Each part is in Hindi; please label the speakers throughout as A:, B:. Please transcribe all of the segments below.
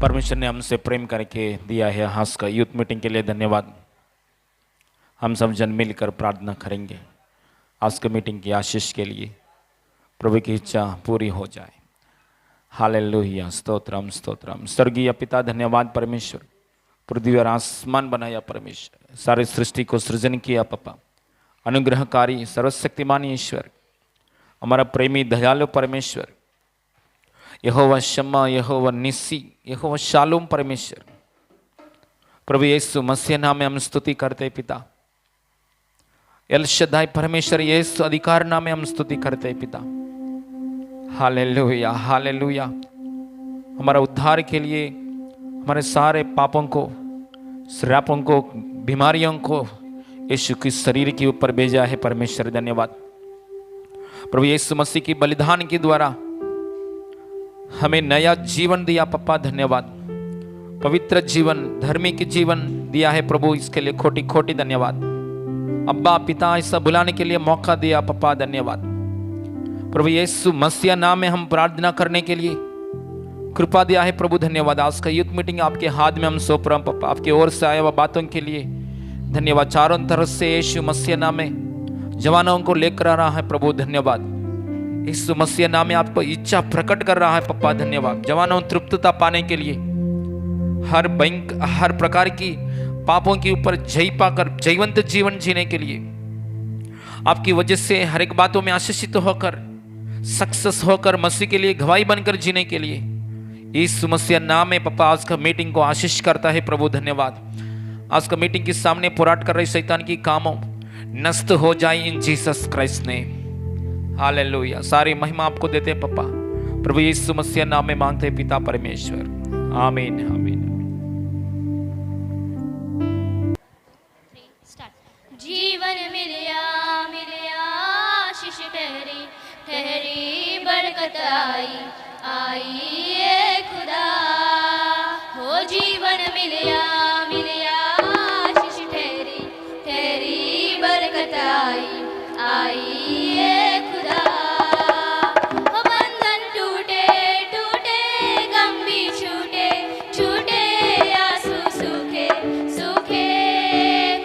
A: परमेश्वर ने हमसे प्रेम करके दिया है हास का यूथ मीटिंग के लिए धन्यवाद। हम सब जन मिलकर प्रार्थना करेंगे आज के मीटिंग की आशीष के लिए, प्रभु की इच्छा पूरी हो जाए। हालेलुया, स्तोत्रम स्तोत्रम। स्वर्गीय पिता धन्यवाद परमेश्वर, पृथ्वी और आसमान बनाया परमेश्वर, सारी सृष्टि को सृजन किया पापा। अनुग्रहकारी सर्वशक्तिमान ईश्वर, हमारा प्रेमी दयालु परमेश्वर, यहोवा शम्मा, यहोवा निस्सी, यहोवा शालूम परमेश्वर, प्रभु यीशु मसीह नाम में हम स्तुति करते पिता। एल शद्दाई परमेश्वर यीशु अधिकार नाम में हम स्तुति करते पिता। Hallelujah hallelujah. हमारा उद्धार के लिए हमारे सारे पापों को, श्रापों को, बीमारियों को यीशु की शरीर के ऊपर भेजा है परमेश्वर, धन्यवाद। प्रभु यीशु मसीह की बलिदान के द्वारा हमें नया जीवन दिया पप्पा, धन्यवाद। पवित्र जीवन, धार्मिक जीवन दिया है प्रभु, इसके लिए खोटी खोटी धन्यवाद। अब्बा पिता ऐसा बुलाने के लिए मौका दिया पप्पा, धन्यवाद। प्रभु यीशु मसीह नाम में हम प्रार्थना करने के लिए कृपा दिया है प्रभु, धन्यवाद। आज का यूथ मीटिंग आपके हाथ में हम सौंप रहे हैं पप्पा, आपकी ओर से आया हुआ बातों के लिए धन्यवाद। चारों तरफ से यीशु मसीह नाम में जवानों को लेकर आ रहा है प्रभु, धन्यवाद। यीशु मसीह नाम में आपको इच्छा प्रकट कर रहा है पप्पा, धन्यवाद। जवानों तृप्तता पाने के लिए, हर प्रकार की पापों के ऊपर जय पाकर जयवंत जीवन जीने के लिए, आपकी वजह से हर एक बातों में आशीषित होकर, सक्सेस होकर, मसीह के लिए गवाही बनकर जीने के लिए यीशु मसीह नाम में पप्पा आज का मीटिंग को आशीष करता है प्रभु, धन्यवाद। आज का मीटिंग के सामने पुराट कर रही शैतान की कामों नष्ट हो जाए इन जीसस क्राइस्ट ने। हालेलुया, सारी महिमा आपको देते हैं पप्पा, प्रभु यीशु मसीह नाम में मांगते हैं पिता परमेश्वर, आमीन आमीन।
B: जीवन मिलिया मिलिया आशीष ठहरी ठहरी बरकत आई आई ये खुदा हो। जीवन मिलिया मिलिया आशीष ठहरी ठहरी बरकत आई आई ये खुदा हो। बंधन टूटे टूटे, गम भी छूटे छूटे, आंसू सूखे सूखे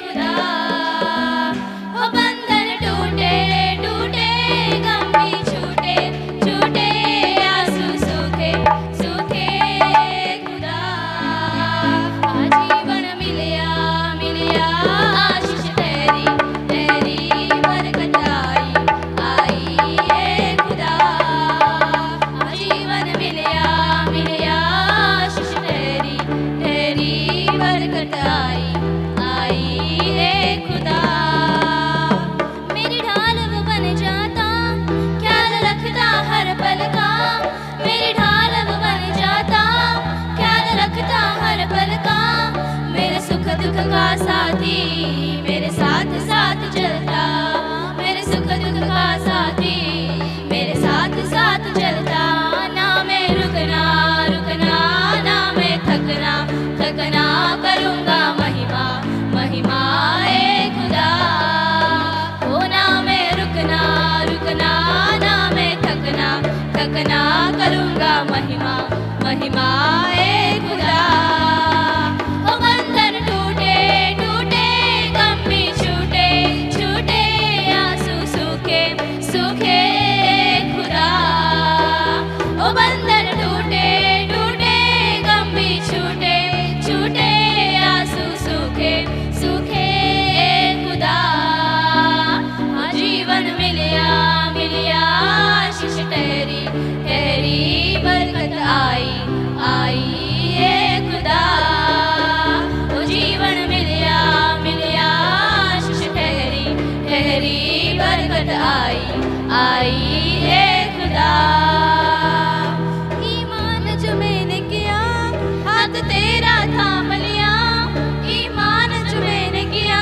B: खुदा हो। बंधन टूटे टूटे, गम भी छूटे छूटे, आंसू सूखे सूखे खुदा। जीवन मिलिया मिलिया आशीष ठहरी ठहरी बरकत आई आई ये खुदा। जीवन मिलिया मिलिया आशीष ठहरी ठहरी बरकत आई आई ये खुदा। मेरी ढाल वो बन जाता, ख्याल रखता हर पल का। मेरी ढाल वो बन जाता, ख्याल रखता हर पल का। मेरे सुख दुख का साथी मेरे साथ साथ चलता, मेरे सुख दुख का साथी मेरे साथ साथ चलता। ना मैं रुकना रुकना, ना मैं थकना थकना, करूँगा महिमा महिमा ए खुदा हो। ना मैं रुकना रुकना, ना मैं थकना थकना, करूँगा महिमा महिमा ए खुदा हो। बंधन टूटे टूटे, गम भी छूटे छूटे, आंसू सूखे सूखे खुदा हो। बंधन टूटे टूटे, गम भी छूटे छूटे, आंसू सूखे सूखे खुदा। जीवन मिलिया मिलिया आशीष ठहरी ठहरी बरकत आई आई ये खुदा हो। जीवन मिलिया मिलिया आशीष ठहरी ठहरी बरकत आई आई ये खुदा। ईमान जो मैंने किया, हाथ तेरा थाम लिया। ईमान जो मैंने किया,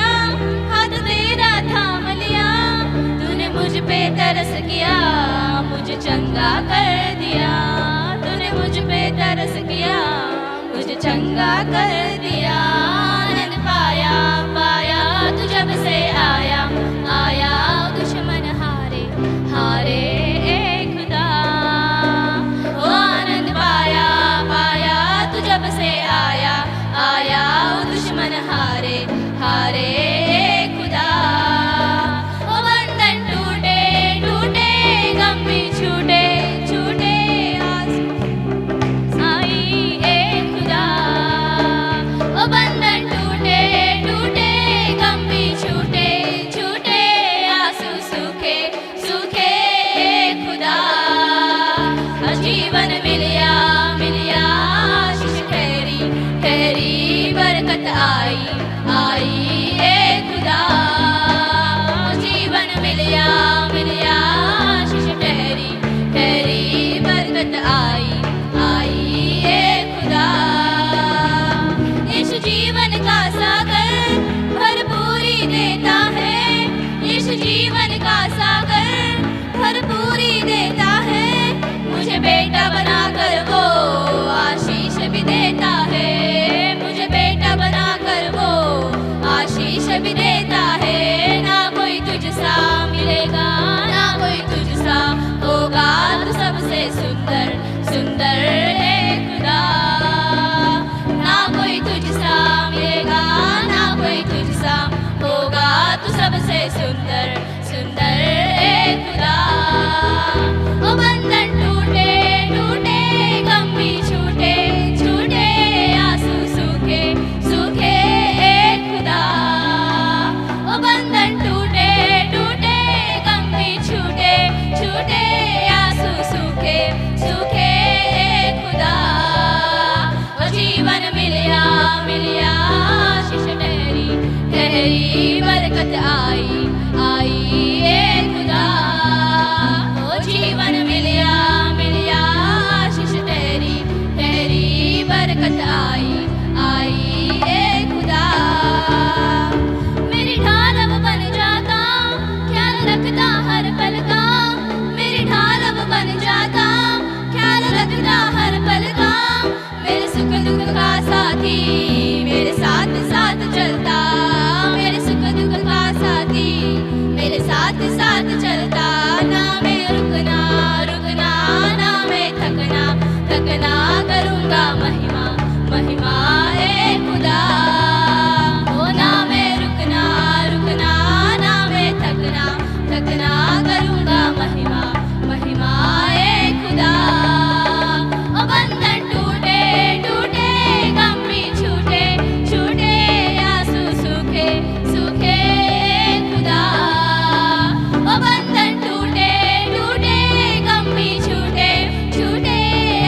B: हाथ तेरा थाम लिया। तूने मुझ पे तरस किया, मुझे चंगा कर दिया। तूने मुझ पे तरस किया, मुझे चंगा कर दिया। आनंद पाया पाया तू जब से आया आया, दुश्मन हारे हारे ए खुदा। ओ आनंद पाया पाया तू जब बरकत आई आई ए खुदा। मेरी ढाल अब बन जाता, ख्याल रखता हर पल का। मेरी ढाल अब बन जाता, ख्याल रखता हर पल का। मेरे सुख दुख का साथी मेरे साथ साथ चलता। मेरे सुख दुख का साथी मेरे साथ साथ चलता। ना मैं रुकना रुकना, ना मैं थकना थकना, करूँगा महिमा महिमा ए खुदा। ओ ना मैं रुकना रुकना, ना मैं थकना थकना, करूँगा महिमा महिमा ए खुदा। ओ बंधन टूटे टूटे, गम भी छूटे छूटे, आंसू सूखे सूखे ए खुदा। ओ बंधन टूटे टूटे, गम भी छूटे छूटे,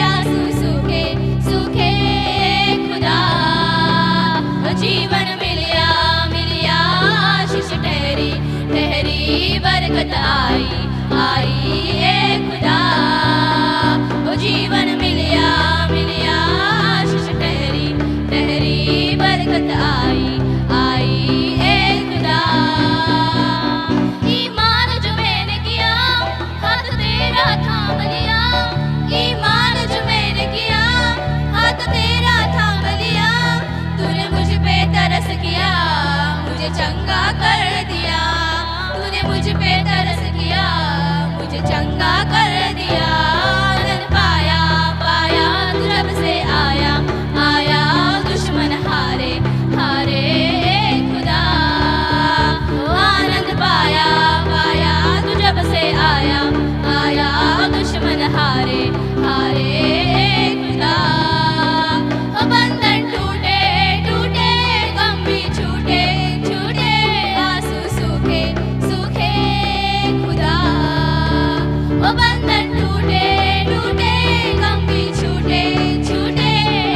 B: आंसू सूखे सूखे ए खुदा। ओ जीवन मिलिया मिलिया, आशीष ठहरी ठहरी, बरकत आई आई ए खुदा। ओ जीवन मिलिया मिलिया, आशीष ठहरी ठहरी, बरकत आई आई ए खुदा। ईमान जो मैंने किया, हाथ तेरा थाम लिया। ईमान जो मैंने किया, हाथ तेरा थाम लिया। तूने मुझ पे तरस किया, मुझे चंगा कर दिया। तूने मुझ पे तरस किया, मुझे चंगा कर दिया। आनंद पाया पाया, तू जब से आया आया, दुश्मन हारे हारे ए खुदा। ओ आनंद पाया पाया, तू जब से आया आया, दुश्मन हारे हारे ए खुदा। ओ बंधन टूटे टूटे, गम भी छूटे छूटे, आंसू सूखे सूखे खुदा। ओ बंधन टूटे टूटे, गम भी छूटे छूटे,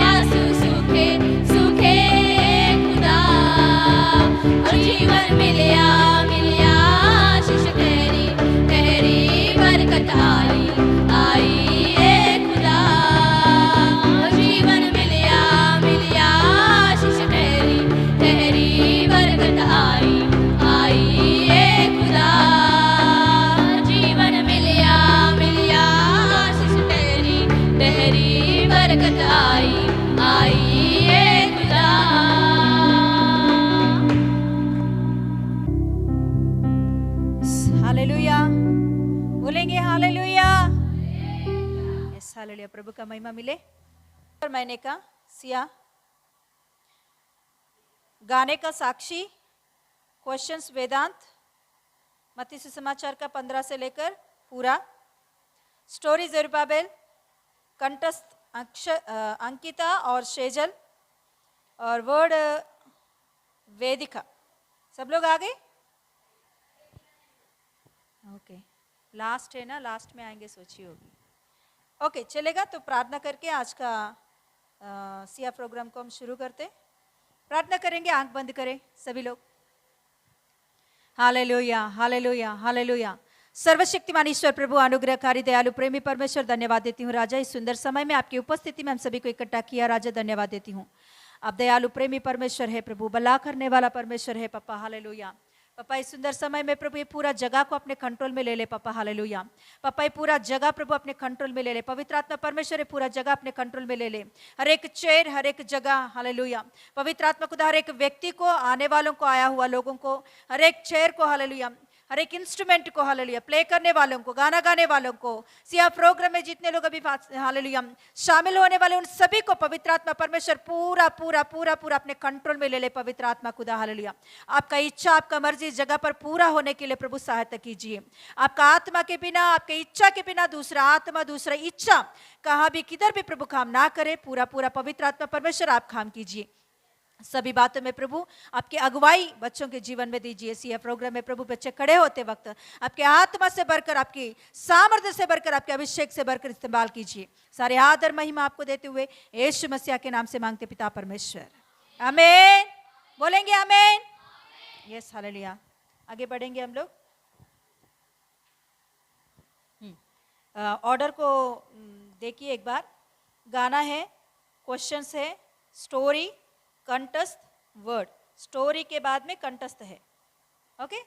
B: आंसू सूखे सूखे खुदा। और जीवन मिलिया मिलिया, आशीष ठहरी ठहरी, बरकत आई आई ए खुदा। और जीवन मिलिया मिलिया, आशीष ठहरी ठहरी, बरकत आई आई ए खुदा। जीवन मिलिया मिलिया, आशीष ठहरी ठहरी, बरकत आई आई ए खुदा।
C: हालेलुया, बोलेंगे हालेलुया। यस हालेलुया, प्रभु का महिमा मिले। और महीने का सिया, गाने का साक्षी, क्वेश्चंस वेदांत, मत्ती सुसमाचार का 15 से लेकर पूरा, स्टोरी ज़ेरुब्बाबेल, कंठस्थ अंकिता और शेजल, और वर्ड वेदिका। सब लोग आ गए? ओके, लास्ट है ना, लास्ट में आएंगे सोची होगी। ओके चलेगा, तो प्रार्थना करके आज का सिया प्रोग्राम को हम शुरू करते। प्रार्थना करेंगे, आंख बंद करें सभी लोग। Hallelujah hallelujah hallelujah. सर्वशक्तिमान ईश्वर प्रभु, अनुग्रहकारी दयालु प्रेमी परमेश्वर, धन्यवाद देती हूँ राजा, इस सुंदर समय में आपकी उपस्थिति में हम सभी को इकट्ठा किया राजा, धन्यवाद देती हूँ। आप दयालु प्रेमी परमेश्वर है प्रभु, भला करने वाला परमेश्वर है पापा। हालेलुया पापा, इस सुंदर समय में प्रभु ये पूरा जगह को अपने कंट्रोल में ले ले पापा। हालेलुया पापा, ये पूरा जगह प्रभु अपने कंट्रोल में ले ले। पवित्र आत्मा परमेश्वर ये पूरा जगह अपने कंट्रोल में ले ले, हर एक चेयर, हर एक जगह। हालेलुया पवित्र आत्मा खुदा, हर एक व्यक्ति को, आने वालों को, आया हुआ लोगों को, हर एक चेयर को, हालेलुया, हर एक इंस्ट्रूमेंट को, हालेलुया, प्ले करने वालों को, गाना गाने वालों को, सिया प्रोग्राम में जितने लोग अभी हालेलुया शामिल होने वाले, उन सभी को पवित्र आत्मा परमेश्वर पूरा पूरा पूरा पूरा अपने कंट्रोल में ले ले। पवित्र आत्मा खुदा, हालेलुया, आपका इच्छा, आपका मर्जी इस जगह पर पूरा होने के लिए प्रभु सहायता कीजिए। आपका आत्मा के बिना, आपके इच्छा के बिना दूसरा आत्मा, दूसरा इच्छा कहाँ भी किधर भी प्रभु काम ना करे। पूरा पूरा पवित्र आत्मा परमेश्वर आप काम कीजिए। सभी बातों में प्रभु आपकी अगुवाई बच्चों के जीवन में दीजिए। सीएफ प्रोग्राम में प्रभु बच्चे खड़े होते वक्त आपके आत्मा से बढ़कर, आपकी सामर्थ्य से बढ़कर, आपके अभिषेक से बढ़कर इस्तेमाल कीजिए। सारे आदर महिमा आपको देते हुए यीशु मसीह के नाम से मांगते पिता परमेश्वर, आमीन। बोलेंगे आमीन। Yes hallelujah. आगे बढ़ेंगे हम लोग। ऑर्डर को देखिए एक बार। गाना है क्वेश्चंस है स्टोरी, कंटस्थ, वर्ड। स्टोरी के बाद में कंटस्थ है। Okay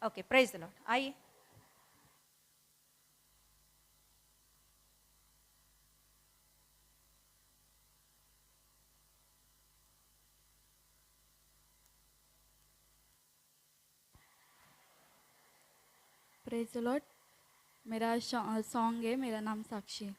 C: okay, praise the lord. आइए।
D: Praise the lord. मेरा सॉन्ग है, मेरा नाम साक्षी।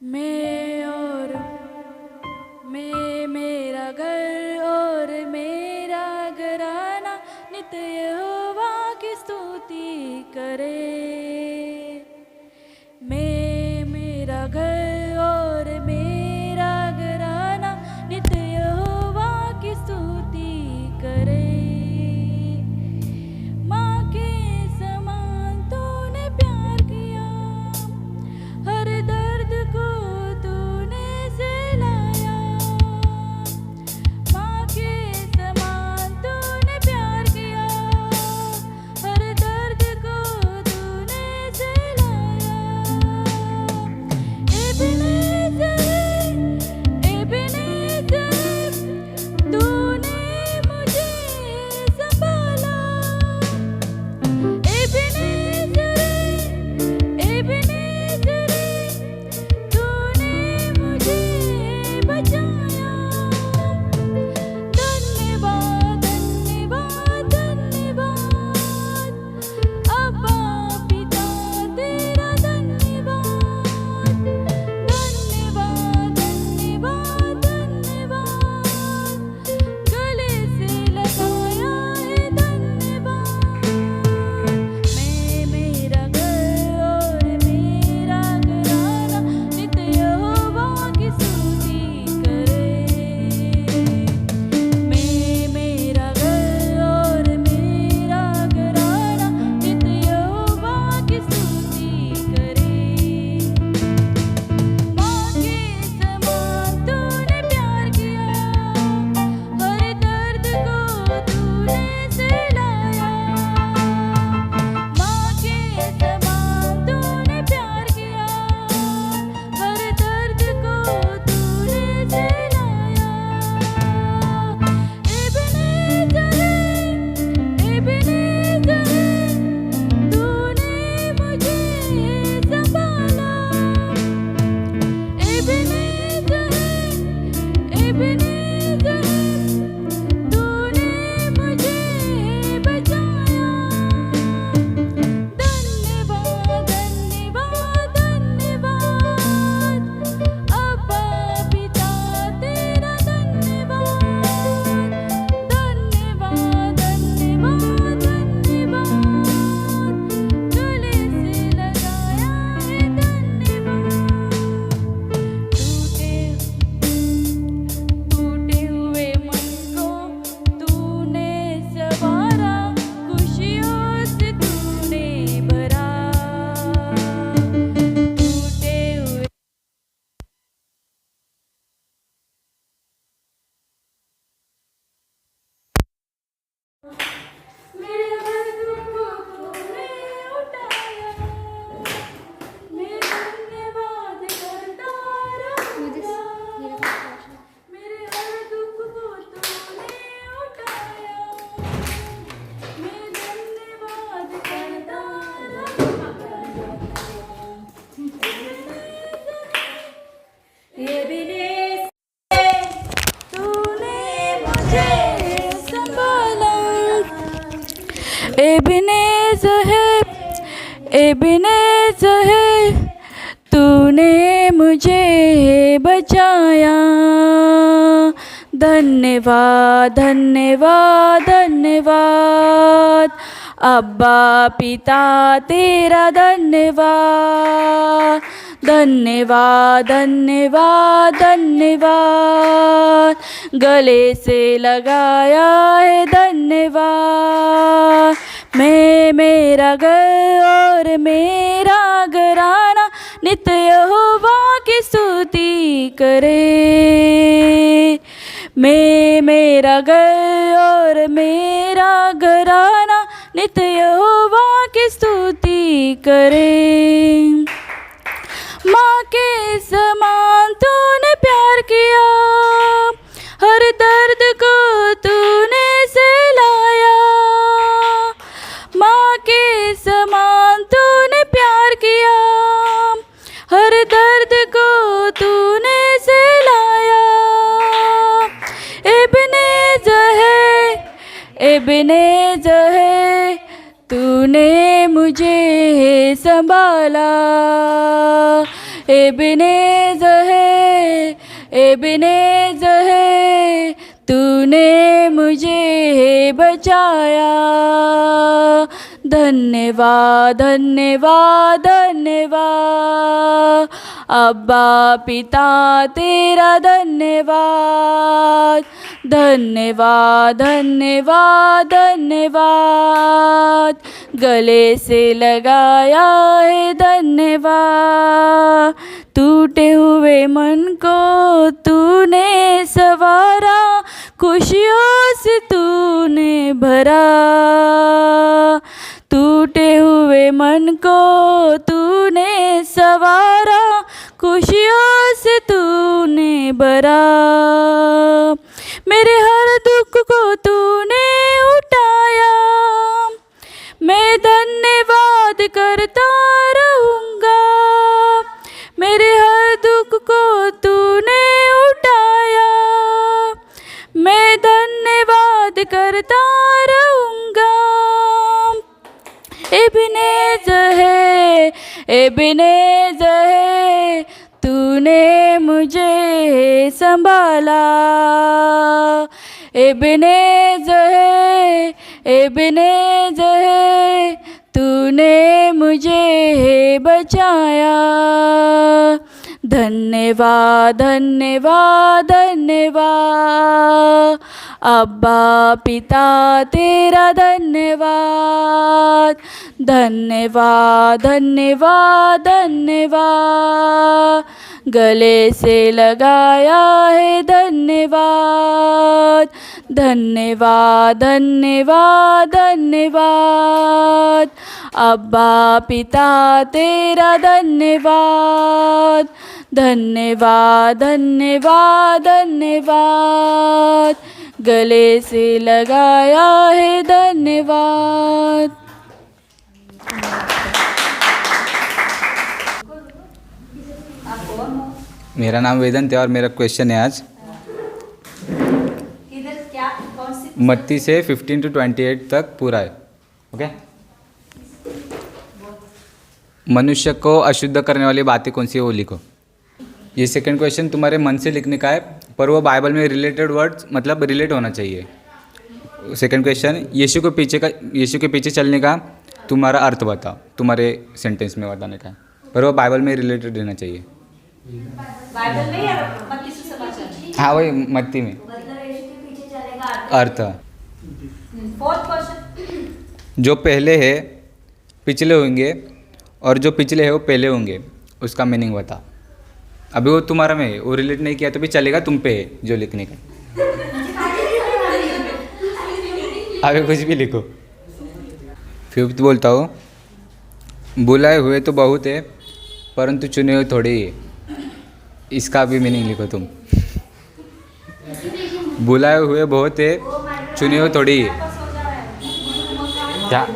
D: मैं मेरा घर और मेरा घराना नित्य यहोवा की स्तुति करे। मैं मेरा घर और मेरा घराना नित्य यहोवा की स्तुति करे। माँ के समान तूने प्यार किया, हर दर्द को तूने सहलाया। माँ के समान तूने प्यार किया, हर दर्द को तूने सहलाया। एबेनेज़र, एबेनेज़र, तूने मुझे संभाला। एबेनेज़र, एबेनेज़र, तूने मुझे बचाया। धन्यवाद धन्यवाद धन्यवाद, अब्बा पिता तेरा धन्यवाद। धन्यवाद धन्यवाद धन्यवाद, गले से लगाया है धन्यवाद। मैं मेरा घर और मेरा घराना नित्य यहोवा की स्तुति करे। मैं मेरा घर और मेरा घराना नित्य यहोवा की स्तुति करे। माँ के समान तूने प्यार किया, हर दर्द को तूने सहलाया। माँ के समान तूने प्यार किया, हर दर्द को तूने सहलाया। एबेनेज़र, एबेनेज़र, तूने मुझे संभाला। एबेनेज़र, एबेनेज़र, तूने मुझे बचाया। धन्यवाद धन्यवाद धन्यवाद, अब्बा पिता तेरा धन्यवाद। धन्यवाद धन्यवाद धन्यवाद, गले से लगाया है धन्यवाद। टूटे हुए मन को तूने संवारा, खुशियों से तूने भरा। टूटे हुए मेरे हर दुख को तूने उठाया। मैं धन्यवाद करता रहूँगा। मेरे हर दुख को तूने उठाया। मैं धन्यवाद करता रहूँगा। एबेनेज़र, तूने मुझे संभाला। एबेनेज़र है, एबेनेज़र है, तूने मुझे बचाया। धन्यवाद धन्यवाद धन्यवाद, अब्बा पिता तेरा धन्यवाद। धन्यवाद धन्यवाद धन्यवाद, गले से लगाया है धन्यवाद। मैं मेरा घर और मेरा घराना नित्य यहोवा की स्तुति करे। मैं मेरा घर और मेरा घराना नित्य यहोवा की स्तुति करे। माँ के समान तूने प्यार किया, हर दर्द को तूने सहलाया। माँ के समान तूने प्यार किया, हर दर्द को तूने सहलाया। एबेनेज़र है, तूने मुझे संभाला। एबेनेज़र है, तूने मुझे बचाया। धन्यवाद धन्यवाद धन्यवाद, अब्बा पिता तेरा धन्यवाद। धन्यवाद धन्यवाद धन्यवाद, गले से लगाया है धन्यवाद। टूटे हुए मन को तूने संवारा, खुशियों से तूने भरा। टूटे हुए मन को तूने संवारा, खुशियों से तूने भरा। मेरे हर दुख को तूने उठाया, मैं धन्यवाद करता रहूँगा। मेरे हर दुख को तूने उठाया, मैं धन्यवाद करता रहूँगा। एबेनेज़र है, तूने मुझे संभाला। एबेनेज़र है, तूने मुझे बचाया। धन्यवाद धन्यवाद धन्यवाद, अब्बा पिता तेरा धन्यवाद। धन्यवाद धन्यवाद धन्यवाद, गले से लगाया है धन्यवाद। धन्यवाद धन्यवाद धन्यवाद, अब्बा पिता तेरा धन्यवाद। धन्यवाद धन्यवाद धन्यवाद, गले से लगाया है धन्यवाद।
E: मेरा नाम वेदंत है और मेरा क्वेश्चन है आज मत्ती से 15 to 28 तक पूरा है। ओके। मनुष्य को अशुद्ध करने वाली बातें कौन सी है वो लिखो। ये सेकंड क्वेश्चन तुम्हारे मन से लिखने का है, पर वो बाइबल में रिलेटेड वर्ड्स मतलब रिलेट होना चाहिए। सेकंड क्वेश्चन, यीशु के पीछे चलने का तुम्हारा अर्थ बताओ, तुम्हारे सेंटेंस में बताने का, पर वो बाइबल में रिलेटेड रहना चाहिए।
C: बाइबल में या मत्ती सुसमाचार?
E: हाँ वही मत्ती में अर्थ।
C: फोर्थ क्वेश्चन,
E: जो पहले है पिछले होंगे और जो पिछले है वो पहले होंगे, उसका मीनिंग बता। अभी वो तुम्हारा में है, वो रिलेट नहीं किया तो भी चलेगा, तुम पे है जो लिखने का। आगे कुछ भी लिखो। फिफ्थ बोलता हूँ, बुलाए हुए तो बहुत है परंतु चुने हुए थोड़े ही है, इसका भी मीनिंग लिखो तुम। बुलाए हुए बहुत है, चुने हुए थोड़ी है। क्या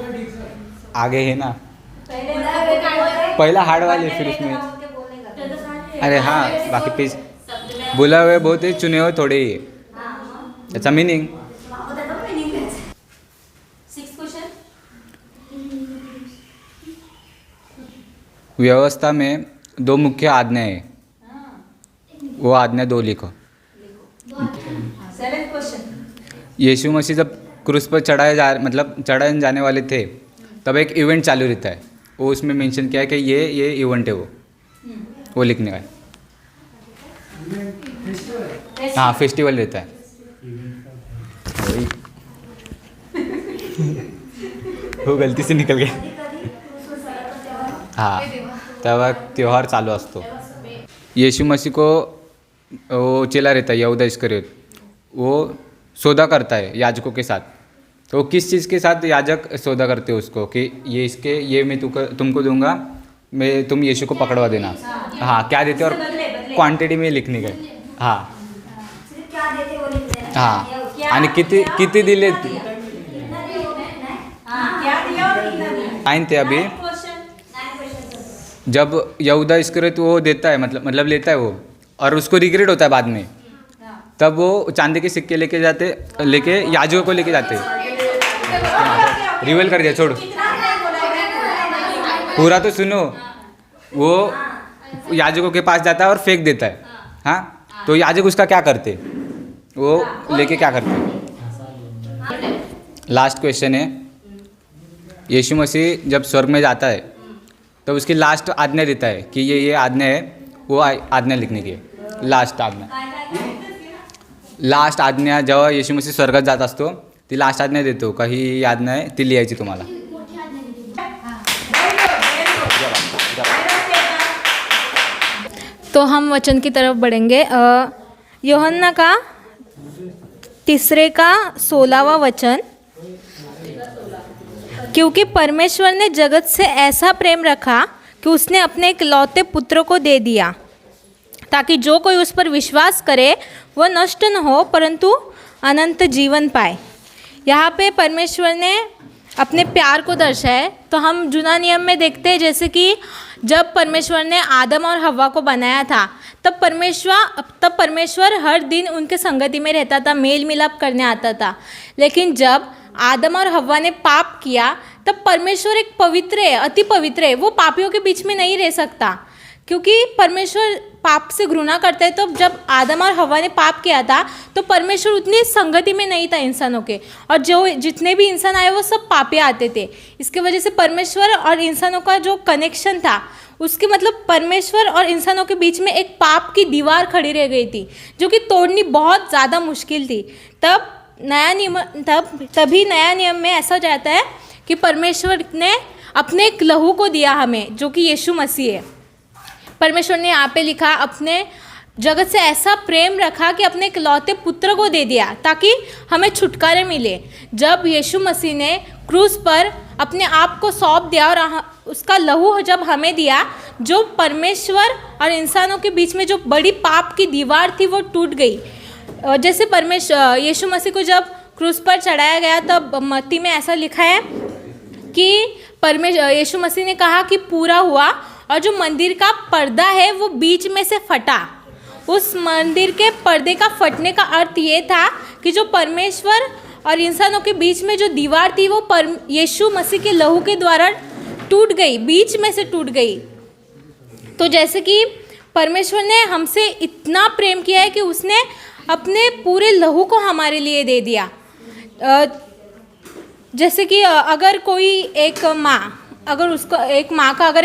E: आगे है ना, पहला हार्ड वाले फिर उसमें, अरे हाँ बाकी पेज। बुलाए हुए बहुत है, चुने हुए थोड़े ही है, अच्छा मीनिंग। व्यवस्था में दो मुख्य आज्ञा है, वो आज्ञा दो लिखो। यीशु मसीह जब क्रूस पर चढ़ाए जाने वाले थे तब एक इवेंट चालू रहता है, वो उसमें मेंशन किया है कि ये इवेंट है वो। वो लिखने का है। हाँ फेस्टिवल रहता है। वही। वो गलती से निकल गया। हाँ तेव्हा त्यौहार चालू असतो। यीशु मसीह को वो चेला रहता है यहूदा इस्करियोत, वो सौदा करता है याजकों के साथ। तो वो किस चीज़ के साथ याजक सौदा करते हैं उसको कि ये मैं तुमको दूंगा, मैं तुम यीशु को पकड़वा देना। हाँ क्या देते और क्वांटिटी में लिखने का। हाँ हाँ आणि किती दिले आइन थे अभी। जब यहूदा इस्करियोत वो देता है मतलब लेता है वो, और उसको रिग्रेट होता है बाद में, तब वो चांदी के सिक्के लेके याजकों को लेके जाते। रिवील कर दिया, छोड़ो पूरा तो सुनो। वो याजकों के पास जाता है और फेंक देता है। हाँ तो याजक उसका क्या करते, वो लेके क्या करते। लास्ट क्वेश्चन है, यीशु मसीह जब स्वर्ग में जाता है तो उसकी लास्ट आज्ञा देता है कि ये आज्ञा है, वो आज्ञा लिखने की लास्ट आज्ञा जेव्हा येशू मसीह स्वर्गात जात असतो ती लास्ट आज्ञा देतो का ही आज्ञा आहे ती लिहायची तुम्हाला।
F: तो हम वचन की तरफ बढ़ेंगे। यूहन्ना का 3:16 वचन, क्योंकि परमेश्वर ने जगत से ऐसा प्रेम रखा कि उसने अपने इकलौते पुत्र को दे दिया, ताकि जो कोई उस पर विश्वास करे वह नष्ट न हो परंतु अनंत जीवन पाए। यहाँ पे परमेश्वर ने अपने प्यार को दर्शाया है। तो हम जूना नियम में देखते हैं जैसे कि जब परमेश्वर ने आदम और हव्वा को बनाया था तब परमेश्वर हर दिन उनके संगति में रहता था, मेल मिलाप करने आता था। लेकिन जब आदम और हव्वा ने पाप किया तब परमेश्वर एक पवित्र है, अति पवित्र है, वो पापियों के बीच में नहीं रह सकता, क्योंकि परमेश्वर पाप से घृणा करता है। तो जब आदम और हव्वा ने पाप किया था तो परमेश्वर उतनी संगति में नहीं था इंसानों के, और जो जितने भी इंसान आए वो सब पापी आते थे। इसके वजह से परमेश्वर और इंसानों का जो कनेक्शन था, उसके मतलब परमेश्वर और इंसानों के बीच में एक पाप की दीवार खड़ी रह गई थी, जो कि तोड़नी बहुत ज़्यादा मुश्किल थी। तभी नया नियम में ऐसा जाता है कि परमेश्वर ने अपने एक लहू को दिया हमें, जो कि यीशु मसीह है। परमेश्वर ने यहाँ पे लिखा, अपने जगत से ऐसा प्रेम रखा कि अपने इकलौते पुत्र को दे दिया ताकि हमें छुटकारा मिले। जब यीशु मसीह ने क्रूस पर अपने आप को सौंप दिया और उसका लहू जब हमें दिया, जो परमेश्वर और इंसानों के बीच में जो बड़ी पाप की दीवार थी वो टूट गई। जैसे यीशु मसीह को जब क्रूस पर चढ़ाया गया तब मत्ती में ऐसा लिखा है कि यीशु मसीह ने कहा कि पूरा हुआ, और जो मंदिर का पर्दा है वो बीच में से फटा। उस मंदिर के पर्दे का फटने का अर्थ ये था कि जो परमेश्वर और इंसानों के बीच में जो दीवार थी वो यीशु मसीह के लहू के द्वारा टूट गई, बीच में से टूट गई। तो जैसे कि परमेश्वर ने हमसे इतना प्रेम किया है कि उसने अपने पूरे लहू को हमारे लिए दे दिया। जैसे कि अगर कोई एक माँ अगर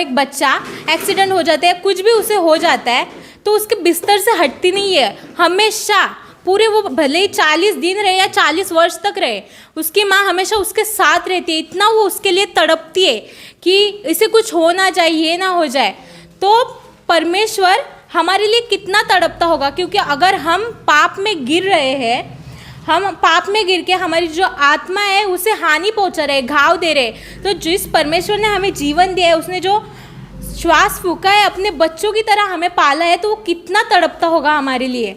F: एक बच्चा एक्सीडेंट हो जाता है, कुछ भी उसे हो जाता है, तो उसके बिस्तर से हटती नहीं है हमेशा। पूरे वो भले ही 40 दिन रहे या 40 वर्ष तक रहे, उसकी माँ हमेशा उसके साथ रहती है। इतना वो उसके लिए तड़पती है कि इसे कुछ हो ना जाए, ये ना हो जाए। तो परमेश्वर हमारे लिए कितना तड़पता होगा, क्योंकि अगर हम पाप में गिर रहे हैं, हम पाप में गिर के हमारी जो आत्मा है उसे हानि पहुंचा रहे, घाव दे रहे, तो जिस परमेश्वर ने हमें जीवन दिया है, उसने जो श्वास फूका है, अपने बच्चों की तरह हमें पाला है, तो वो कितना तड़पता होगा हमारे लिए।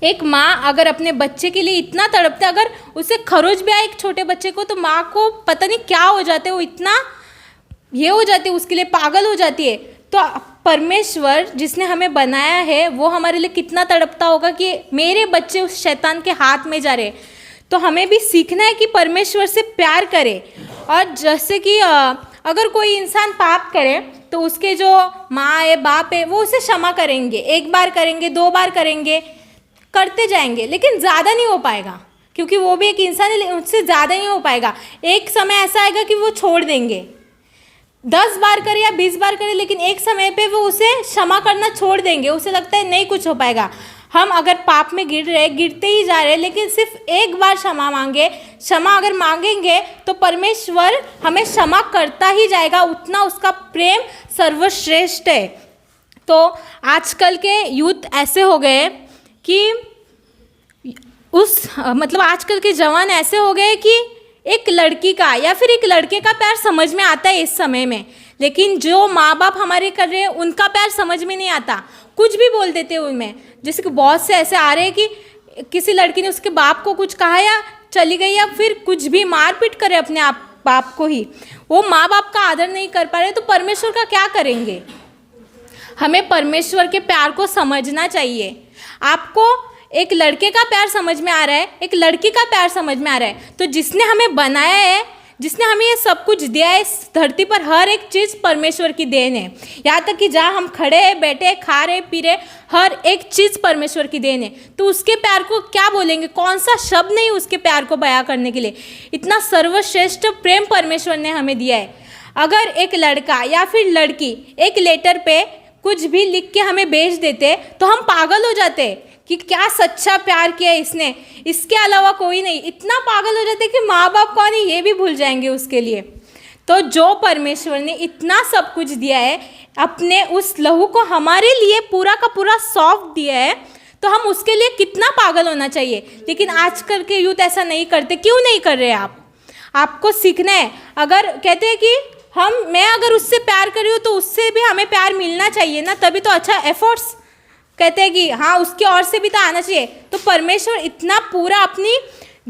F: एक माँ अगर अपने बच्चे के लिए इतना तड़पते, अगर उसे खरोच भी आए एक छोटे बच्चे को, तो माँ को पता नहीं क्या हो जाते, वो इतना ये हो जाती है, उसके लिए पागल हो जाती है। तो परमेश्वर जिसने हमें बनाया है वो हमारे लिए कितना तड़पता होगा कि मेरे बच्चे उस शैतान के हाथ में जा रहे। तो हमें भी सीखना है कि परमेश्वर से प्यार करें। और जैसे कि अगर कोई इंसान पाप करे तो उसके जो माँ है, बाप है, वो उसे क्षमा करेंगे, 1 बार करेंगे, 2 बार करेंगे, करते जाएंगे, लेकिन ज़्यादा नहीं हो पाएगा, क्योंकि वो भी एक इंसान है, उससे ज़्यादा नहीं हो पाएगा। एक समय ऐसा आएगा कि वो छोड़ देंगे। 10 बार करे या 20 बार करे, लेकिन एक समय पे वो उसे क्षमा करना छोड़ देंगे। उसे लगता है नहीं कुछ हो पाएगा। हम अगर पाप में गिरते ही जा रहे हैं, लेकिन सिर्फ एक बार क्षमा अगर मांगेंगे तो परमेश्वर हमें क्षमा करता ही जाएगा। उतना उसका प्रेम सर्वश्रेष्ठ है। तो आजकल के यूथ ऐसे हो गए कि आजकल के जवान ऐसे हो गए कि एक लड़की का या फिर एक लड़के का प्यार समझ में आता है इस समय में, लेकिन जो माँ बाप हमारे कर रहे हैं उनका प्यार समझ में नहीं आता। कुछ भी बोल देते हैं उनमें। जैसे कि बहुत से ऐसे आ रहे हैं कि किसी लड़की ने उसके बाप को कुछ कहा या चली गई या फिर कुछ भी मारपीट करे अपने बाप को ही, वो माँ बाप का आदर नहीं कर पा रहे, तो परमेश्वर का क्या करेंगे। हमें परमेश्वर के प्यार को समझना चाहिए। आपको एक लड़के का प्यार समझ में आ रहा है, एक लड़की का प्यार समझ में आ रहा है, तो जिसने हमें बनाया है, जिसने हमें ये सब कुछ दिया है, इस धरती पर हर एक चीज़ परमेश्वर की देन है। यहाँ तक कि जहाँ हम खड़े हैं, बैठे, खा रहे, पी रहे, हर एक चीज़ परमेश्वर की देन है। तो उसके प्यार को क्या बोलेंगे, कौन सा शब्द नहीं उसके प्यार को बयां करने के लिए। इतना सर्वश्रेष्ठ प्रेम परमेश्वर ने हमें दिया है। अगर एक लड़का या फिर लड़की एक लेटर पे कुछ भी लिख के हमें भेज देते तो हम पागल हो जाते कि क्या सच्चा प्यार किया इसने, इसके अलावा कोई नहीं। इतना पागल हो जाते कि माँ बाप कौन है ये भी भूल जाएंगे उसके लिए। तो जो परमेश्वर ने इतना सब कुछ दिया है, अपने उस लहू को हमारे लिए पूरा का पूरा सौंप दिया है, तो हम उसके लिए कितना पागल होना चाहिए। लेकिन आजकल के यूथ ऐसा नहीं करते। क्यों नहीं कर रहे आप? आपको सीखना है। अगर कहते हैं कि मैं अगर उससे प्यार कर रही हूँ तो उससे भी हमें प्यार मिलना चाहिए ना, तभी तो अच्छा एफर्ट्स कहते हैं कि हाँ उसकी ओर से भी तो आना चाहिए। तो परमेश्वर इतना पूरा अपनी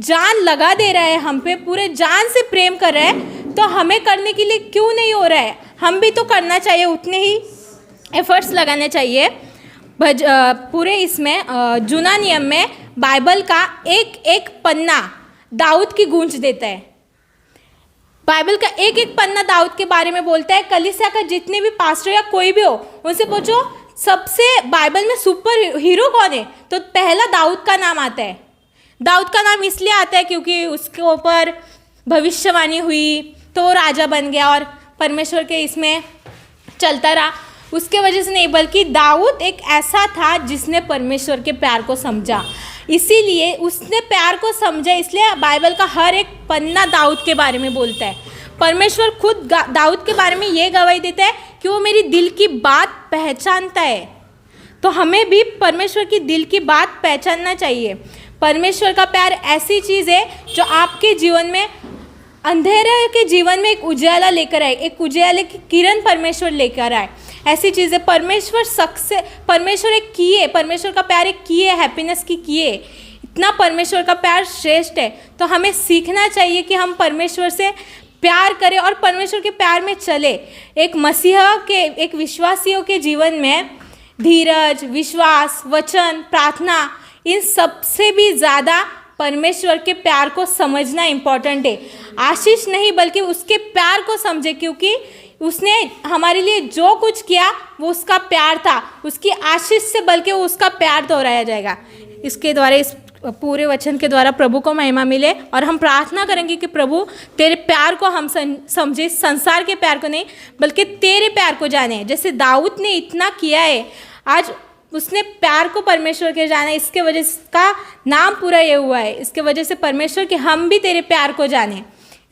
F: जान लगा दे रहा है हम पे, पूरे जान से प्रेम कर रहा है, तो हमें करने के लिए क्यों नहीं हो रहा है? हम भी तो करना चाहिए, उतने ही एफर्ट्स लगाने चाहिए। पूरे इसमें जूना नियम में बाइबल का एक एक पन्ना दाऊद की गूंज देता है। बाइबल का एक एक पन्ना दाऊद के बारे में बोलता है। कलीसिया का जितने भी पास्टर या कोई भी हो, उनसे पूछो सबसे बाइबल में सुपर हीरो कौन है, तो पहला दाऊद का नाम आता है। दाऊद का नाम इसलिए आता है क्योंकि उसके ऊपर भविष्यवाणी हुई तो वो राजा बन गया और परमेश्वर के इसमें चलता रहा। उसके वजह से नहीं, बल्कि दाऊद एक ऐसा था जिसने परमेश्वर के प्यार को समझा, इसीलिए उसने प्यार को समझा, इसलिए बाइबल का हर एक पन्ना दाऊद के बारे में बोलता है। परमेश्वर खुद दाऊद के बारे में ये गवाही देता है कि वो मेरी दिल की बात पहचानता है। तो हमें भी परमेश्वर की दिल की बात पहचानना चाहिए। परमेश्वर का प्यार ऐसी चीज़ है जो आपके जीवन में, अंधेरे के जीवन में एक उजाला लेकर आए, एक उजाले की किरण परमेश्वर लेकर आए। ऐसी चीज़ है। परमेश्वर एक की है, परमेश्वर का प्यार एक की है, हैप्पीनेस की है। इतना परमेश्वर का प्यार श्रेष्ठ है। तो हमें सीखना चाहिए कि हम परमेश्वर से प्यार करें और परमेश्वर के प्यार में चले। एक मसीहा के, एक विश्वासियों के जीवन में धीरज, विश्वास, वचन, प्रार्थना, इन सबसे भी ज़्यादा परमेश्वर के प्यार को समझना इम्पॉर्टेंट है। आशीष नहीं बल्कि उसके प्यार को समझे, क्योंकि उसने हमारे लिए जो कुछ किया वो उसका प्यार था। उसकी आशीष से बल्कि वो उसका प्यार दोहराया जाएगा। इसके द्वारा, इस पूरे वचन के द्वारा प्रभु को महिमा मिले और हम प्रार्थना करेंगे कि प्रभु तेरे प्यार को हम समझे, संसार के प्यार को नहीं बल्कि तेरे प्यार को जाने। जैसे दाऊद ने इतना किया है, आज उसने प्यार को परमेश्वर के जाना, इसके वजह से इसका नाम पूरा ये हुआ है। इसके वजह से परमेश्वर कि हम भी तेरे प्यार को जाने।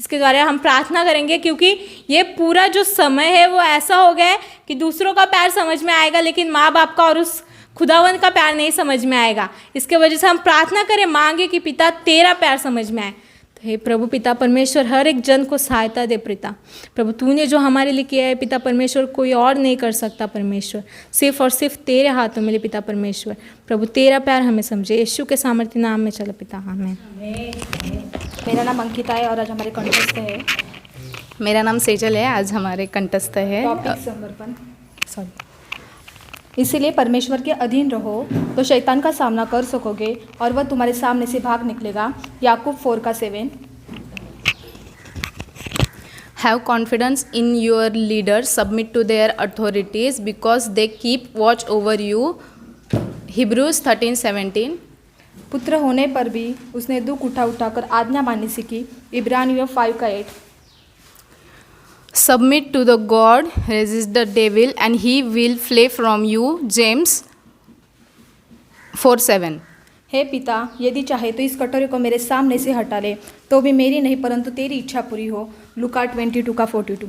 F: इसके द्वारा हम प्रार्थना करेंगे, क्योंकि ये पूरा जो समय है वो ऐसा हो गया है कि दूसरों का प्यार समझ में आएगा लेकिन माँ बाप का और उस खुदावन का प्यार नहीं समझ में आएगा। इसके वजह से हम प्रार्थना करें, मांगे कि पिता तेरा प्यार समझ में आए। तो हे प्रभु पिता परमेश्वर, हर एक जन को सहायता दे पिता। प्रभु तूने जो हमारे लिए किया है पिता परमेश्वर, कोई और नहीं कर सकता परमेश्वर, सिर्फ और सिर्फ तेरे हाथों में पिता परमेश्वर। प्रभु तेरा प्यार हमें समझे, यीशु के सामर्थ्य नाम में चलो पिता, आमीन।
G: मेरा नाम अंकिता है और आज हमारे कंठस्थ है।
H: मेरा नाम सेजल है, आज हमारे कंठस्थ है
G: टॉपिक समर्पण। इसीलिए परमेश्वर के अधीन रहो तो शैतान का सामना कर सकोगे और वह तुम्हारे सामने से भाग निकलेगा। याकूब 4:7।
H: Have confidence in your leaders, submit to their authorities because they keep watch over you. Hebrews 13:17।
G: पुत्र होने पर भी उसने दुख उठाकर आज्ञा माननी सीखी। इब्रानियों 5:8।
H: Submit to the God, resist the devil, and he will flee from you. James 4:7.
G: हे पिता, यदि चाहे तो इस कटोरे को मेरे सामने से हटा ले, तो भी मेरी नहीं परंतु तेरी इच्छा पूरी हो। लूका 22:42।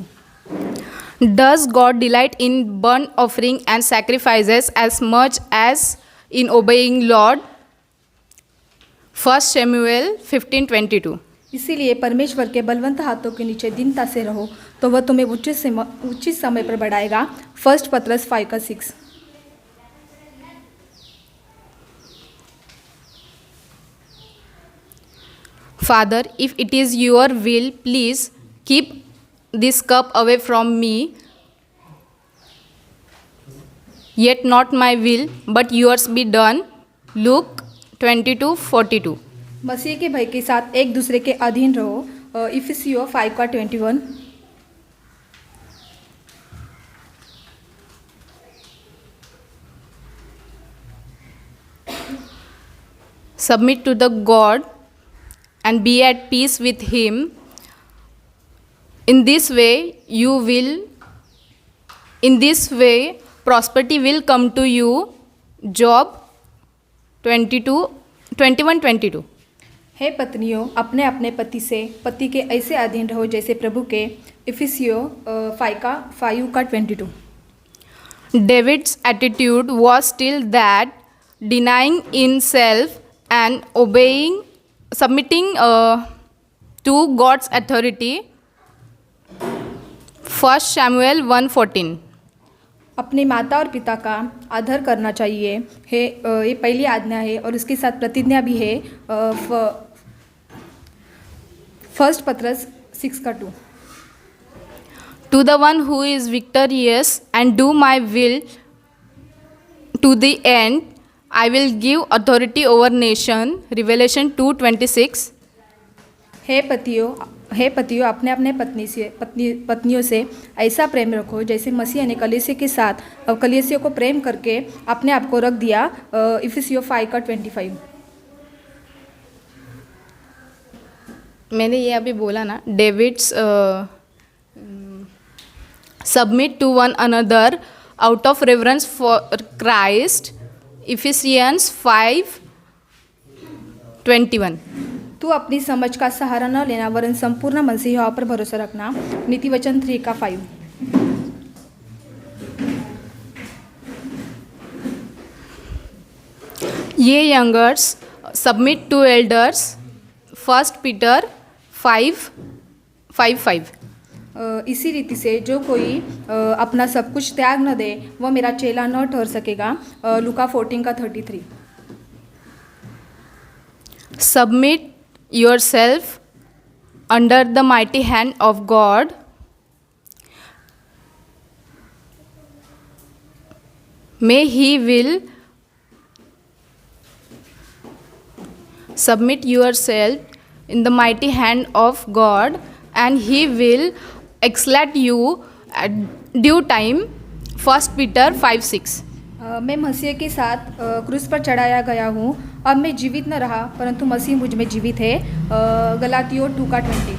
H: Does God delight in burnt offering and sacrifices as much as in obeying Lord? 1 Samuel 15:22.
G: इसीलिए परमेश्वर के बलवंत हाथों के नीचे दीनता से रहो, तो वह तुम्हें उचित समय पर बढ़ाएगा। 1 पतरस 5:6।
H: Father, if it is your will, please keep this cup away from me. Yet not my will, but yours be done. Luke 22:42.
G: मसीह के भय के साथ एक दूसरे के अधीन रहो। इफिसियों 5:21।
H: Submit to the God and be at peace with him. In this way prosperity will come to you. Job 21:22.
G: हे पत्नियों, अपने अपने पति के ऐसे अधीन रहो जैसे प्रभु के। इफिसियों 5:22।
H: David's attitude was still that, denying in self and submitting to God's authority. 1 Samuel 1:14.
G: अपनी माता और पिता का आदर करना चाहिए है, ये पहली आज्ञा है और उसके साथ प्रतिज्ञा भी है। 1 पतरस 6:2।
H: To the one who is victorious and do my will to the end, I will give authority over nation. Revelation 2:26.
G: हे पतियों, अपने अपने पत्नियों से ऐसा प्रेम रखो जैसे मसीह ने कलीसिया के साथ कलीसिया को प्रेम करके अपने आप को रख दिया। इफिसियों 5:25।
H: मैंने ये अभी बोला ना, David's submit to one another out of reverence for Christ. Ephesians 5:21।
G: तू अपनी समझ का सहारा न लेना वरन संपूर्ण मसीहा पर भरोसा रखना। नीति वचन 3:5।
H: ये youngers submit to elders. 1 Peter 5:5।
G: इसी रीति से जो कोई अपना सब कुछ त्याग न दे वह मेरा चेला न ठहर सकेगा। लूका 14:33।
H: Submit yourself under the mighty hand of God. May He will submit yourself in the mighty hand of God, and He will exalt you at due time. 1 Peter 5:6.
G: मैं मसीह के साथ क्रूस पर चढ़ाया गया हूँ। अब मैं जीवित न रहा परंतु मसीह मुझ में जीवित है। गलातियों 2:20।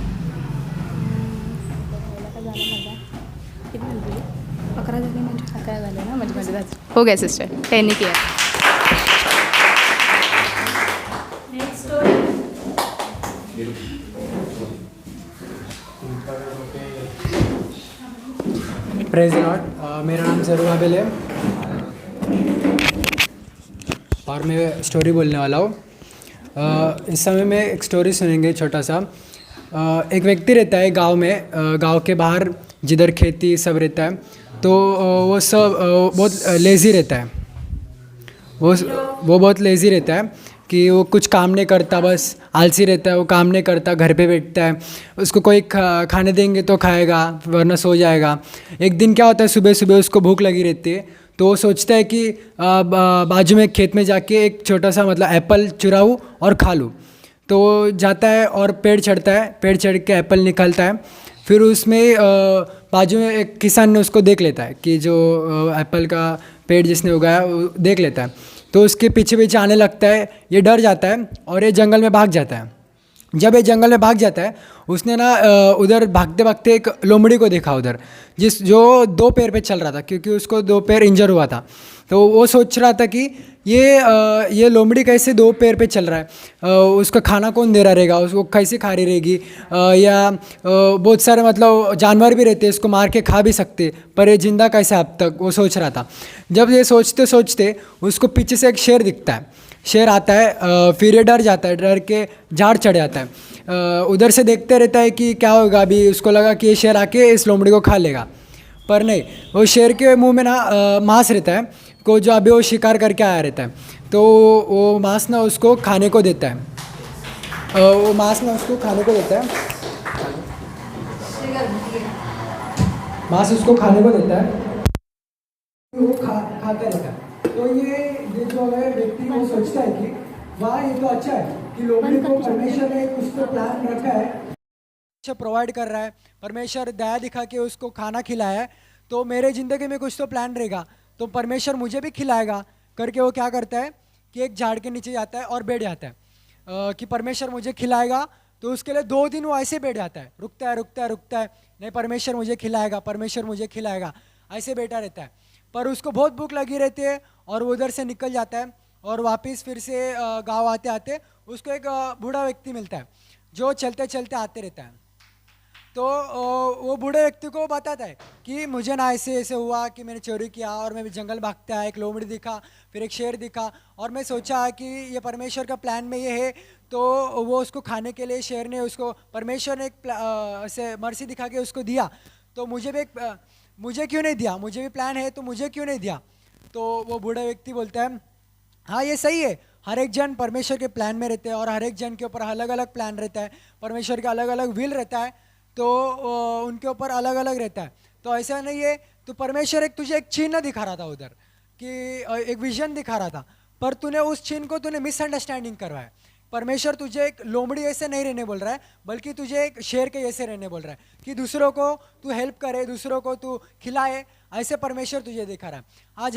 H: हो गया सिस्टर, 10 किया।
I: Praise Lord. मेरा नाम ज़रूबाबिल है और मैं स्टोरी बोलने वाला हूँ। इस समय में एक स्टोरी सुनेंगे छोटा सा। एक व्यक्ति रहता है गांव में, गांव के बाहर जिधर खेती सब रहता है, तो वो सब बहुत लेज़ी रहता है। वो बहुत लेज़ी रहता है कि वो कुछ काम नहीं करता, बस आलसी रहता है। वो काम नहीं करता, घर पे बैठता है। उसको कोई खाने देंगे तो खाएगा वरना सो जाएगा। एक दिन क्या होता है, सुबह सुबह उसको भूख लगी रहती है, तो वो सोचता है कि बाजू में खेत में जाके एक छोटा सा मतलब एप्पल चुराऊँ और खा लूँ। तो वो जाता है और पेड़ चढ़ता है, पेड़ चढ़ के एप्पल निकालता है। फिर उसमें बाजू में एक किसान ने उसको देख लेता है कि जो एप्पल का पेड़ जिसने उगाया वो देख लेता है, तो उसके पीछे पीछे आने लगता है। ये डर जाता है और ये जंगल में भाग जाता है। जब ये जंगल में भाग जाता है, उसने ना उधर भागते भागते एक लोमड़ी को देखा उधर, जो 2 पैर पे चल रहा था, क्योंकि उसको 2 पैर इंजर हुआ था। तो वो सोच रहा था कि ये लोमड़ी कैसे 2 पैर पे चल रहा है, उसका खाना कौन दे रहा रहेगा, उसको कैसे खा रही रहेगी, या बहुत सारे मतलब जानवर भी रहते हैं, इसको मार के खा भी सकते, पर ये जिंदा कैसे अब तक, वो सोच रहा था। जब ये सोचते सोचते उसको पीछे से एक शेर दिखता है। शेर आता है, फिर ये डर जाता है, डर के झाड़ चढ़ जाता है। उधर से देखते रहता है कि क्या होगा। अभी उसको लगा कि ये शेर आके इस लोमड़ी को खा लेगा, पर नहीं, वो शेर के मुंह में ना मांस रहता है, को जो अभी वो शिकार करके आया रहता है, तो वो मांस ना उसको खाने को देता है। वो मांस ना उसको खाने को देता है, मांस उसको खाने को देता है, वो खाता रहता है। तो ये जो है व्यक्ति वो सोचता है कि वाह, ये तो अच्छा है कि लोमड़ी को परमेश्वर ने कुछ तो प्लान रखा है, अच्छा प्रोवाइड कर रहा है, परमेश्वर दया दिखा के उसको खाना खिलाया है, तो मेरे ज़िंदगी में कुछ तो प्लान रहेगा, तो परमेश्वर मुझे भी खिलाएगा करके वो क्या करता है कि एक झाड़ के नीचे जाता है और बैठ जाता है कि परमेश्वर मुझे खिलाएगा। तो उसके लिए 2 दिन वो ऐसे बैठ जाता है, रुकता है रुकता है रुकता है, नहीं परमेश्वर मुझे खिलाएगा, परमेश्वर मुझे खिलाएगा, ऐसे बैठा रहता है। पर उसको बहुत भूख लगी रहती है और वो उधर से निकल जाता है और वापस फिर से गाँव आते आते उसको एक बूढ़ा व्यक्ति मिलता है जो चलते चलते आते रहता है। तो वो बूढ़े व्यक्ति को बताता है कि मुझे ना ऐसे ऐसे हुआ कि मैंने चोरी किया और मैं जंगल भागता है, एक लोमड़ी दिखा, फिर एक शेर दिखा, और मैं सोचा कि ये परमेश्वर का प्लान में ये है, तो वो उसको खाने के लिए शेर ने उसको, परमेश्वर ने एक ऐसे मर्सी दिखा के उसको दिया, तो मुझे क्यों नहीं दिया, मुझे भी प्लान है तो मुझे क्यों नहीं दिया। तो वो बूढ़ा व्यक्ति बोलता है हाँ ये सही है, हर एक जन परमेश्वर के प्लान में रहते हैं और हर एक जन के ऊपर अलग अलग प्लान रहता है, परमेश्वर का अलग अलग विल रहता है, तो उनके ऊपर अलग अलग रहता है। तो ऐसा नहीं है, तो परमेश्वर एक तुझे एक चिन्ह दिखा रहा था उधर, कि एक विजन दिखा रहा था, पर तूने उस चिन्ह को तूने मिसअंडरस्टैंडिंग करवाया। परमेश्वर तुझे एक लोमड़ी ऐसे नहीं रहने बोल रहा है, बल्कि तुझे एक शेर के जैसे रहने बोल रहा है, कि दूसरों को तू हेल्प करे, दूसरों को तू खिलाए, ऐसे परमेश्वर तुझे दिखा रहा है। आज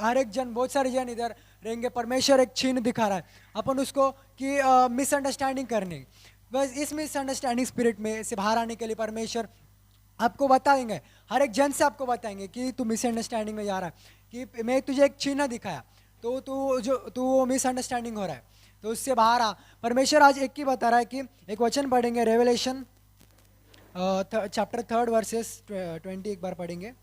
I: हर एक जन, बहुत सारे जन इधर रहेंगे, परमेश्वर एक चिन्ह दिखा रहा है अपन उसको कि मिसअंडरस्टैंडिंग करने, बस इस मिसअंडरस्टैंडिंग स्पिरिट में से बाहर आने के लिए परमेश्वर आपको बताएंगे, हर एक जन से आपको बताएंगे कि तू मिसअंडरस्टैंडिंग में जा रहा है, कि मैं तुझे एक चिन्ह दिखाया, तो तू मिसअंडरस्टैंडिंग हो रहा है, तो उससे बाहर आ। परमेश्वर आज एक ही बता रहा है कि एक वचन पढ़ेंगे, रेवलेशन चैप्टर 3 वर्सेस 20, एक बार पढ़ेंगे।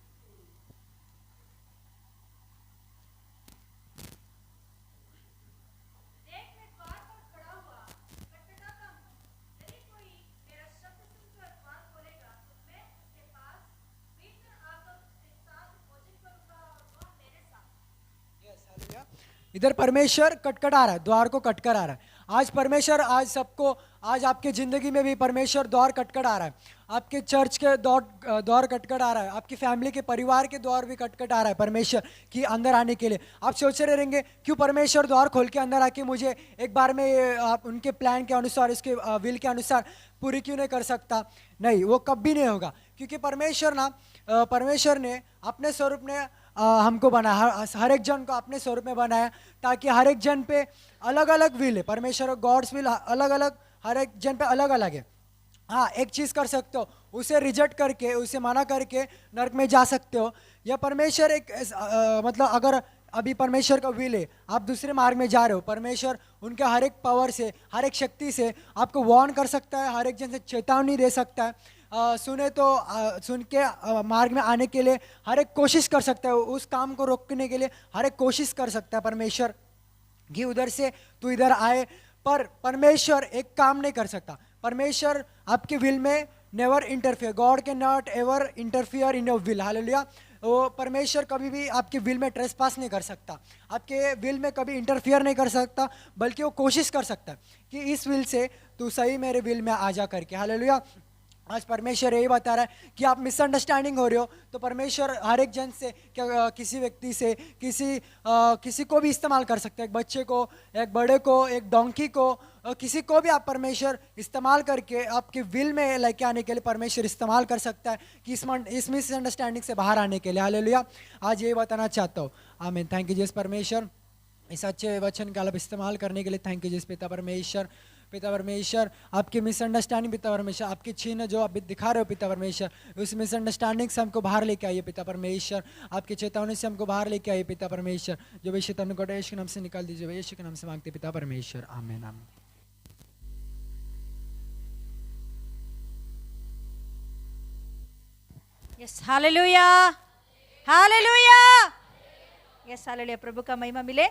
I: इधर परमेश्वर कटकट आ रहा है, द्वार को कटकर आ रहा है। आज परमेश्वर आज सबको, आज आपके ज़िंदगी में भी परमेश्वर द्वार कटकट आ रहा है, आपके चर्च के द्वार कटकट आ रहा है, आपकी फैमिली के परिवार के द्वार भी कटकट आ रहा है परमेश्वर की अंदर आने के लिए। आप सोच रहे रहेंगे क्यों परमेश्वर द्वार खोल के अंदर आके मुझे एक बार में आप उनके प्लान के अनुसार, इसके विल के अनुसार पूरी क्यों नहीं कर सकता। नहीं, वो कभी नहीं होगा, क्योंकि परमेश्वर ने अपने स्वरूप ने हमको बनाया, हर एक जन को अपने स्वरूप में बनाया, ताकि हर एक जन पे अलग अलग विल है। परमेश्वर गॉड्स विल अलग अलग, हर एक जन पे अलग अलग है। हाँ, एक चीज़ कर सकते हो, उसे रिजेक्ट करके, उसे मना करके नरक में जा सकते हो, या परमेश्वर एक मतलब अगर अभी परमेश्वर का विल है, आप दूसरे मार्ग में जा रहे हो, परमेश्वर उनके हर एक पावर से, हर एक शक्ति से आपको वार्न कर सकता है, हर एक जन से चेतावनी दे सकता है, सुन के मार्ग में आने के लिए हर एक कोशिश कर सकता है, उस काम को रोकने के लिए हर एक कोशिश कर सकता है परमेश्वर कि उधर से तू इधर आए। पर परमेश्वर एक काम नहीं कर सकता, परमेश्वर आपके विल में never interfere, God can not ever interfere in your will. Hallelujah. वो परमेश्वर कभी भी आपके विल में ट्रेसपास नहीं कर सकता, आपके विल में कभी इंटरफियर नहीं कर सकता, बल्कि वो कोशिश कर सकता है कि इस विल से तू सही मेरे विल में आ जा करके। हालेलुया। आज परमेश्वर यही बता रहा है कि आप मिसअंडरस्टैंडिंग हो रहे हो, तो परमेश्वर हर एक जन से, क्या किसी व्यक्ति से, किसी को भी इस्तेमाल कर सकते हैं, एक बच्चे को, एक बड़े को, एक डोंकी को, किसी को भी आप परमेश्वर इस्तेमाल करके आपके विल में लेके आने के लिए परमेश्वर इस्तेमाल कर सकता है कि इस मिसअंडरस्टैंडिंग से बाहर आने के लिए। हालेलुया। आज ये बताना चाहता हूँ। आमीन। थैंक यू जीसस परमेश्वर, इस अच्छे वचन का आप इस्तेमाल करने के लिए थैंक यू जीसस पिता परमेश्वर। पिता परमेश्वर, आपकी मिसअंडरस्टैंडिंग पिता परमेश्वर, आपकी छीन जो आप दिखा रहे हो पिता परमेश्वर, उस मिसअंडरस्टैंडिंग से हमको बाहर लेके आइए पिता परमेश्वर, आपकी चेतावनी से हमको बाहर लेके आइए पिता परमेश्वर, जो भी शैतान को यीशु के नाम से निकाल दीजिए, यीशु के नाम से मांगते पिता परमेश्वर, amen amen.
C: Yes hallelujah, hallelujah, yes hallelujah. प्रभु का महिमा मिले।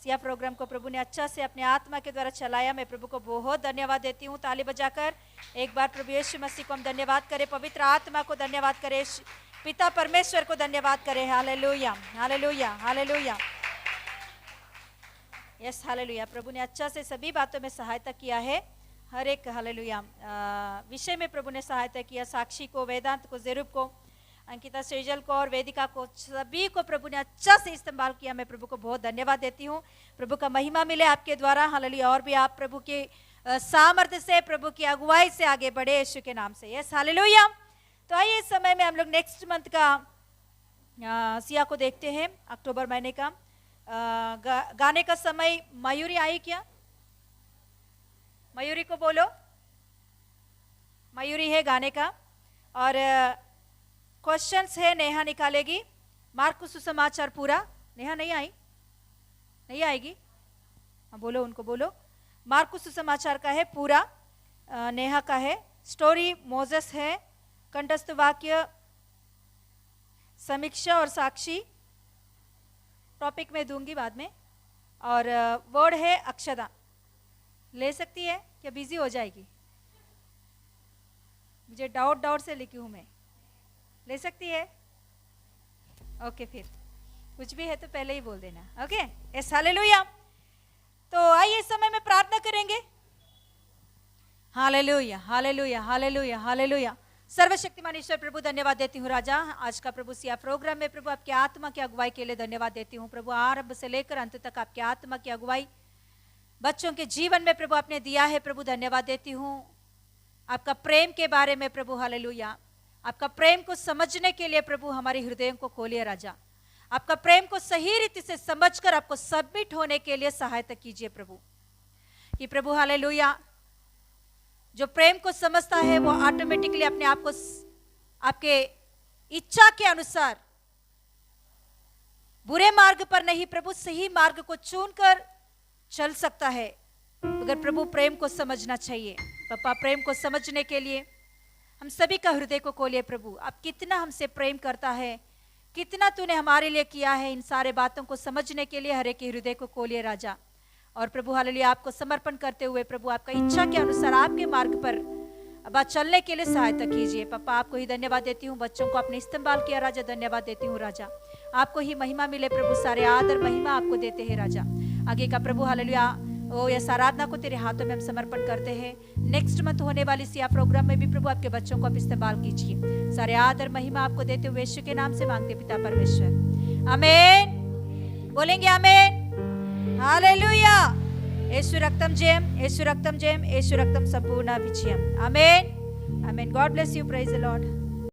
C: सिया प्रोग्राम को प्रभु ने अच्छा से अपने आत्मा के द्वारा चलाया। मैं प्रभु को बहुत धन्यवाद देती हूँ। ताली बजाकर एक बार प्रभु यीशु मसीह को हम धन्यवाद करें, पवित्र आत्मा को धन्यवाद करें, पिता परमेश्वर को धन्यवाद करें। Hallelujah, hallelujah, hallelujah, yes hallelujah. प्रभु ने अच्छा से सभी बातों में सहायता किया है। हर एक हालेलुया विषय में प्रभु ने सहायता किया। साक्षी को, वेदांत को, जेरूब को, अंकिता सेजल को और वेदिका को, सभी को प्रभु ने अच्छा से इस्तेमाल किया। मैं प्रभु को बहुत धन्यवाद देती हूँ। प्रभु का महिमा मिले आपके द्वारा। हालेलुया। और भी आप प्रभु के सामर्थ्य से, प्रभु की अगुवाई से आगे बढ़े यीशु के नाम से। Yes hallelujah. तो आइए इस समय में हम लोग नेक्स्ट मंथ का सिया को देखते हैं, अक्टूबर महीने का गाने का समय। मयूरी आई क्या? मयूरी को बोलो, मयूरी है गाने का। और क्वेश्चंस है, नेहा निकालेगी। मार्कुस सुसमाचार पूरा। नेहा नहीं आई? नहीं आएगी? हाँ बोलो, उनको बोलो। मार्कुस सुसमाचार का है पूरा, नेहा का है। स्टोरी मोजेस है। कंठस्थ वाक्य, समीक्षा और साक्षी टॉपिक में दूंगी बाद में। और वर्ड है अक्षदा। ले सकती है क्या? बिजी हो जाएगी? मुझे डाउट से लिखी हूं मैं। ले सकती है? ओके, फिर कुछ भी है तो पहले ही बोल देना। Okay, yes hallelujah. तो आइए इस समय में प्रार्थना करेंगे। Hallelujah, hallelujah, hallelujah, hallelujah. सर्वशक्तिमान ईश्वर प्रभु धन्यवाद देती हूँ राजा, आज का प्रभु सिया प्रोग्राम में प्रभु आपकी आत्मा की अगुवाई के लिए धन्यवाद देती हूँ प्रभु। आरंभ से लेकर अंत तक आपकी आत्मा की अगुवाई बच्चों के जीवन में प्रभु आपने दिया है प्रभु। धन्यवाद देती हूँ आपका प्रेम के बारे में प्रभु। हालेलुया। आपका प्रेम को समझने के लिए प्रभु हमारे हृदयों को खोलिए राजा। आपका प्रेम को सही रीति से समझकर आपको सबमिट होने के लिए सहायता कीजिए प्रभु। कि प्रभु हालेलुया, जो प्रेम को समझता है वो ऑटोमेटिकली अपने आप को आपके इच्छा के अनुसार बुरे मार्ग पर नहीं प्रभु, सही मार्ग को चुनकर चल सकता है। अगर प्रभु प्रेम को समझना चाहिए, पापा प्रेम को समझने के लिए हम सभी का हृदय को खोलिए प्रभु। आप कितना हमसे प्रेम करता है, कितना तूने हमारे लिए किया है, इन सारे बातों को समझने के लिए हर एक हृदय को खोलिए राजा। और प्रभु हालेलुया, आपको समर्पण करते हुए प्रभु आपका इच्छा के अनुसार आपके मार्ग पर अब चलने के लिए सहायता कीजिए पापा। आपको ही धन्यवाद देती हूँ, बच्चों को आपने इस्तेमाल किया राजा, धन्यवाद देती हूँ राजा। आपको ही महिमा मिले प्रभु, सारे आदर महिमा आपको देते हैं राजा। आगे का प्रभु हालेलुया ओ यस आराधना को तेरे हाथों में हम समर्पण करते हैं। नेक्स्ट मंथ होने वाली सिया प्रोग्राम में भी प्रभु आपके बच्चों को आप इस्तेमाल कीजिए। सारे आदर महिमा आपको देते हुए यीशु के नाम से मांगते पिता परमेश्वर, आमीन। बोलेंगे आमीन, हालेलुया। यीशु रक्तम जयम, यीशु रक्तम जयम, यीशु रक्तम संपूर्ण विजयम। आमीन, आमीन। God bless you, praise the Lord.